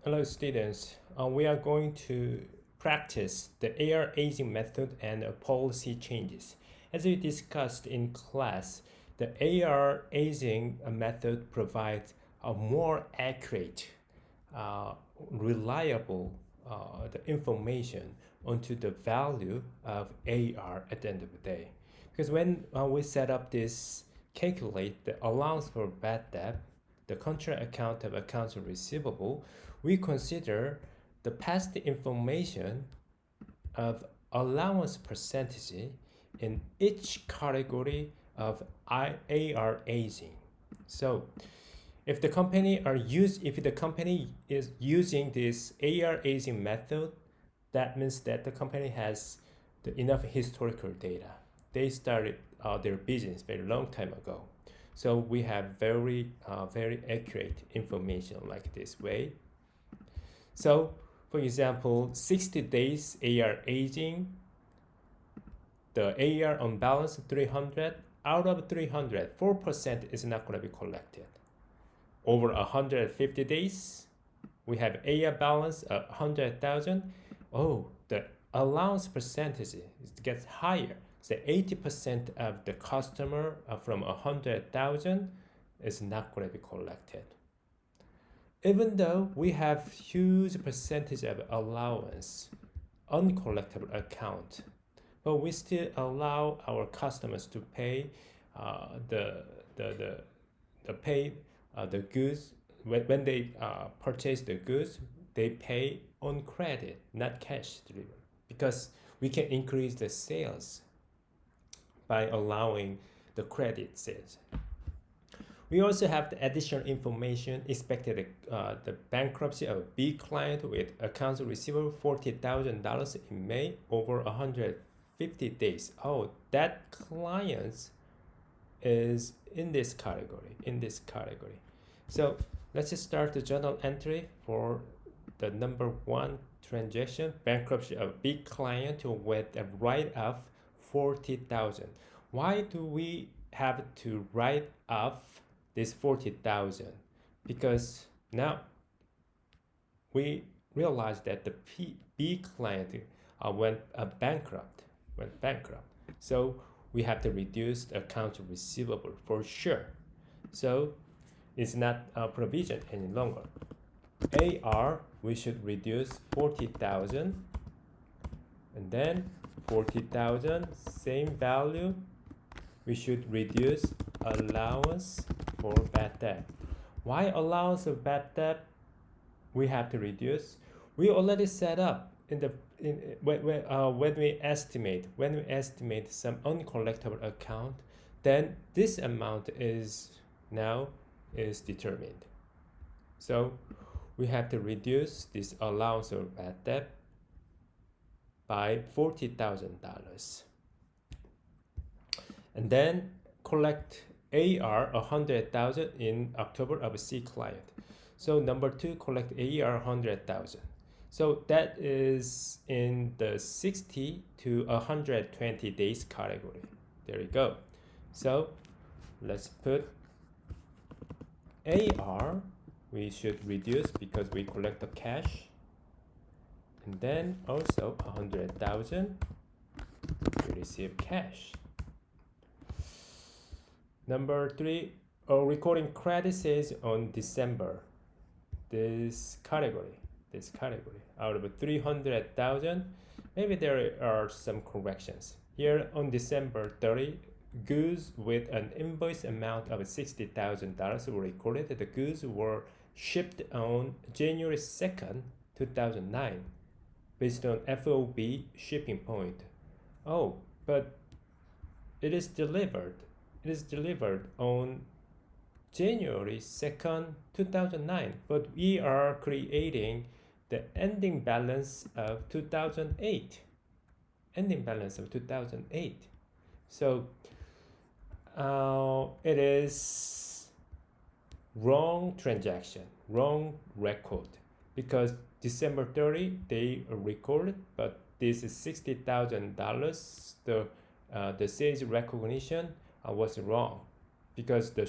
Hello students, we are going to practice the AR aging method and policy changes. As we discussed in class, the AR aging method provides a more accurate, uh, reliable the information onto the value of AR at the end of the day. Because when we set up this calculate the allowance for bad debt, the contra account of accounts receivable, we consider the past information of allowance percentage in each category of AR aging. So if the company is using this AR aging method, that means that the company has enough historical data. They started their business very long time ago. So we have very accurate information like this way. So for example, 60 days AR aging, the AR on balance 300, out of 300, 4% is not going to be collected. Over 150 days, we have AR balance 100,000. Oh, the allowance percentage gets higher. So 80% of the customer from 100,000 is not going to be collected. Even though we have huge percentage of allowance, uncollectible account, but we still allow our customers to pay the goods when they purchase the goods. They pay on credit, not cash delivery, because we can increase the sales by allowing the credit sales. We also have the additional information expected the bankruptcy of a big client with accounts receivable $40,000 in May over 150 days. Oh, that client is in this category. So let's just start the journal entry for the number one transaction, bankruptcy of a big client with a write-off 40,000. Why do we have to write off this 40,000? Because now we realize that the B client went bankrupt. So we have to reduce the accounts receivable for sure. So it's not a provision any longer. AR, we should reduce 40,000, and then 40,000, same value, we should reduce allowance for bad debt. Why allowance of bad debt we have to reduce? We already set up when we estimate some uncollectible account, then this amount is determined. So we have to reduce this allowance of bad debt by $40,000, and then collect AR 100,000 in October of a C client. So number two, collect AR 100,000. So that is in the 60 to 120 days category. There you go. So let's put AR, we should reduce because we collect the cash, and then also 100,000 we receive cash. Number three, recording credit sales on December. This category out of 300,000, maybe there are some corrections here. On December 30, goods with an invoice amount of $60,000 were recorded. The goods were shipped on January 2nd, 2009, based on FOB shipping point. Oh, but it is delivered on January 2nd, 2009, but we are creating the ending balance of 2008. So it is wrong transaction, wrong record, because December 30 they recorded, but this is $60,000. The sales recognition was wrong because the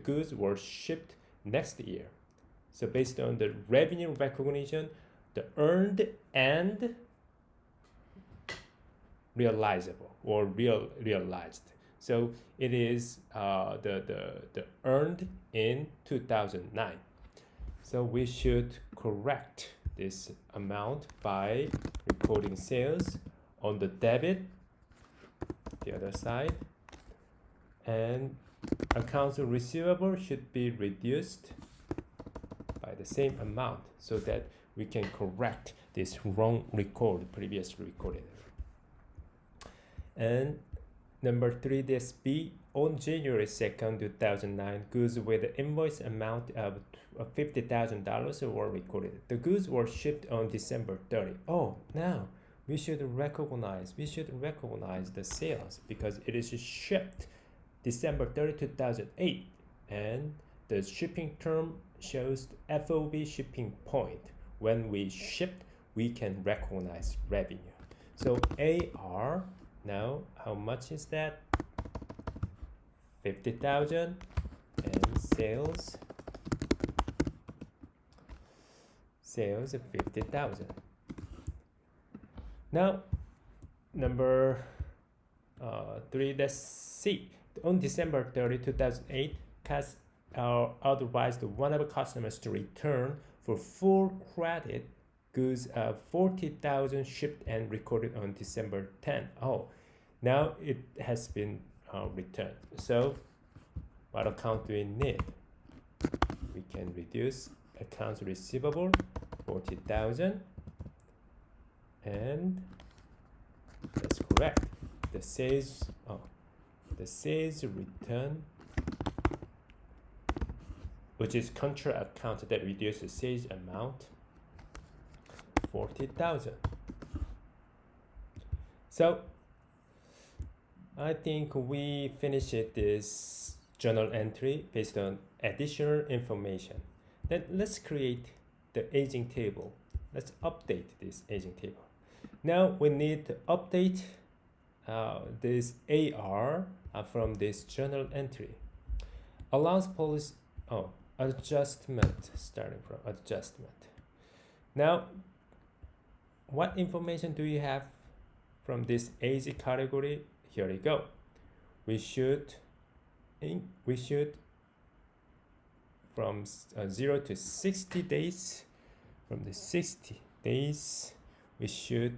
goods were shipped next year. So based on the revenue recognition, the earned and realizable or realized. So it is the earned in 2009. So we should correct this amount by recording sales on the debit, the other side, and accounts receivable should be reduced by the same amount so that we can correct this wrong record previously recorded. And number 3, this B, on January 2nd, 2009, goods with the invoice amount of $50,000 were recorded. The goods were shipped on December 30. Oh, now we should recognize the sales because it is shipped December 30, 2008, and the shipping term shows the FOB shipping point. When we shipped, we can recognize revenue. So AR, now how much is that? 50,000, and sales of 50,000. Now number 3, that's C. On December 30, 2008, CAS authorized one of the customers to return for full credit goods of 40,000 shipped and recorded on December 10. Oh, now it has been returned. So what account do we need? We can reduce accounts receivable 40,000, and that's correct. The sales return, which is contra account that reduces the sales amount 40,000. So I think we finished this journal entry based on additional information. Then let's create the aging table. Let's update this aging table. Now we need to update this AR from this journal entry. Allowance policy, adjustment, starting from adjustment. Now, what information do you have from this age category? Here we go. We should from 0 to 60 days. From the 60 days, we should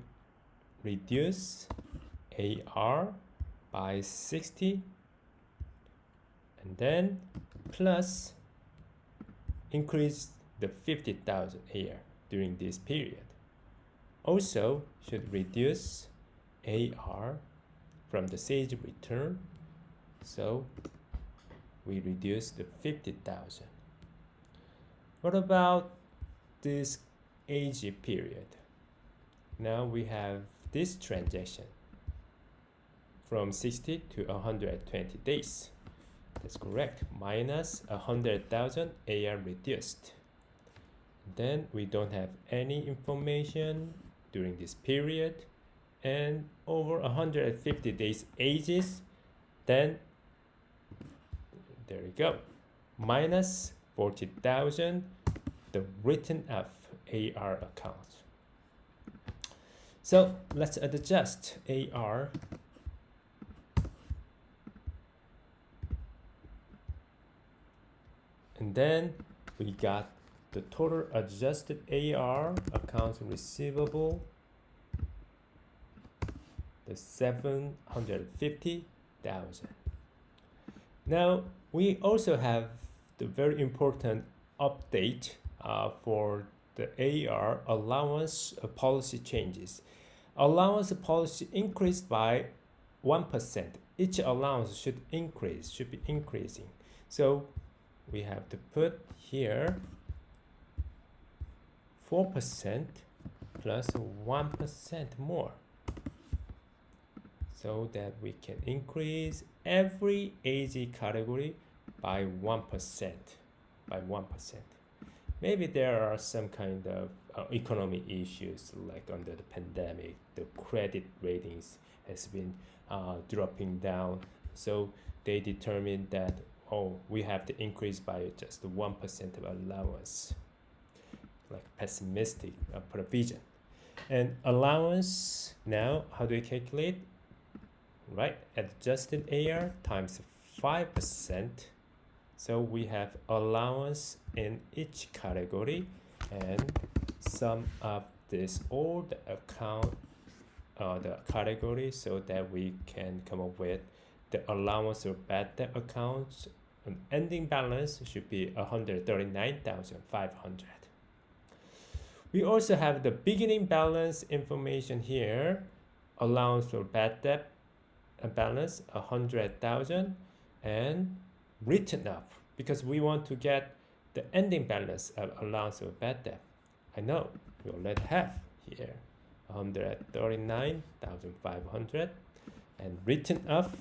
reduce AR by 60, and then plus increase the 50,000 AR during this period. Also should reduce AR from the sales return, so we reduce the 50,000. What about this age period? Now we have this transaction from 60 to 120 days. That's correct. Minus 100,000 AR reduced. Then we don't have any information during this period, and over 150 days ages, then there we go. Minus 40,000, the written off AR account. So let's adjust AR. And then we got the total adjusted AR, accounts receivable, the 750,000. Now we also have the very important update for the AR allowance policy changes. Allowance policy increased by 1%. Each allowance should be increasing. So we have to put here 4% plus 1% more, so that we can increase every AG category by 1%. Maybe there are some kind of economic issues, like under the pandemic, the credit ratings has been dropping down. So they determined that, we have to increase by just 1% of allowance. like pessimistic provision. And allowance, now how do we calculate? Right, adjusted AR times 5%. So we have allowance in each category, and sum of this all the account the category, so that we can come up with the allowance or bad debt accounts. Ending balance should be 139,500. We also have the beginning balance information here. Allowance for bad debt balance 100,000, and written up because we want to get the ending balance of allowance for bad debt. I know we already have here 139,500, and written off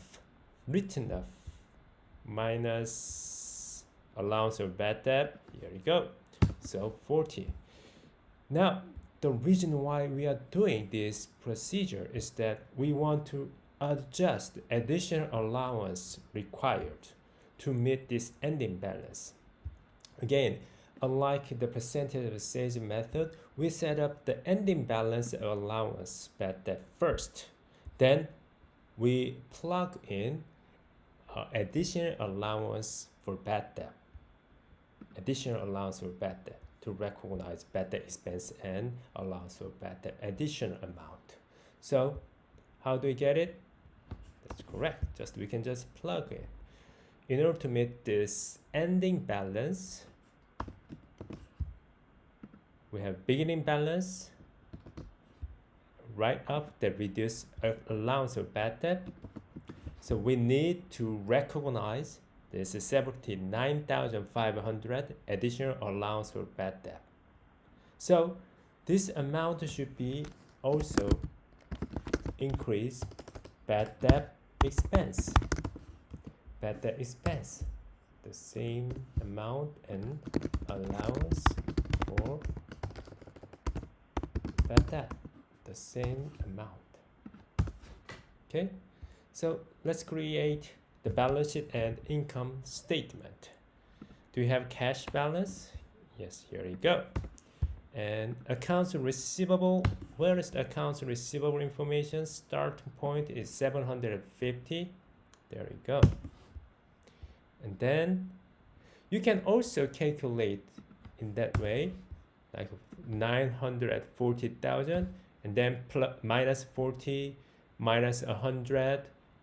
minus allowance for bad debt. Here we go. So 40. Now the reason why we are doing this procedure is that we want to adjust additional allowance required to meet this ending balance. Again, unlike the percentage of sales method, we set up the ending balance of allowance bad debt first. Then we plug in additional allowance for bad debt. Additional allowance for bad debt to recognize bad debt expense and allowance for bad debt additional amount. So how do we get it? That's correct. We can just plug it. In order to meet this ending balance, we have beginning balance, write up that reduce allowance for bad debt. So we need to recognize this is 79,500 additional allowance for bad debt. So this amount should be also increase bad debt expense. Bad debt expense, the same amount and allowance for bad debt, the same amount. Okay, so let's create the balance sheet and income statement. Do we have cash balance? Yes, here we go. And accounts receivable, where is the accounts receivable information? Starting point is 750. There we go. And then you can also calculate in that way, like 940,000, and then minus 40, minus 100,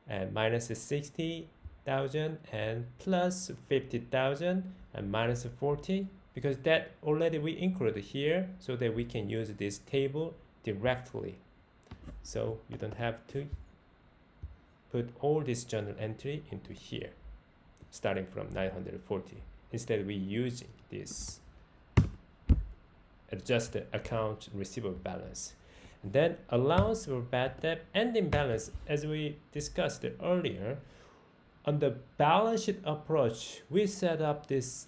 and minus 60,000, and plus 50,000, and minus 40, because that already we included here, so that we can use this table directly. So you don't have to put all this journal entry into here, starting from 940. Instead, we using this adjusted account receivable balance. And then allowance for bad debt ending balance, as we discussed earlier. On the balance sheet approach, we set up this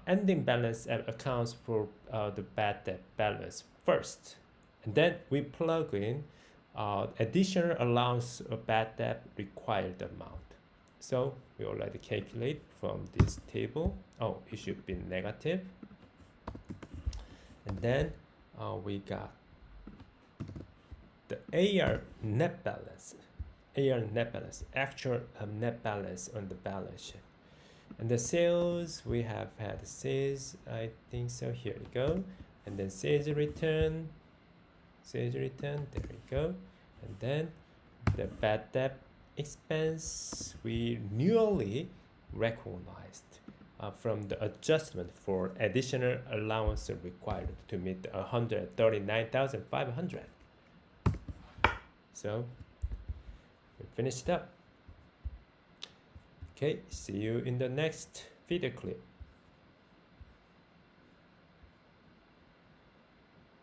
ending balance accounts for the bad debt balance first, and then we plug in additional allowance of bad debt required amount. So we already calculate from this table. Oh, it should be negative. And then we got the AR net balance. AR net balance, actual net balance on the balance sheet. And the sales, we have had sales, I think so, here we go. And then sales return, there we go. And then the bad debt expense, we newly recognized from the adjustment for additional allowance required to meet 139,500. So we finished up. Okay, see you in the next video clip.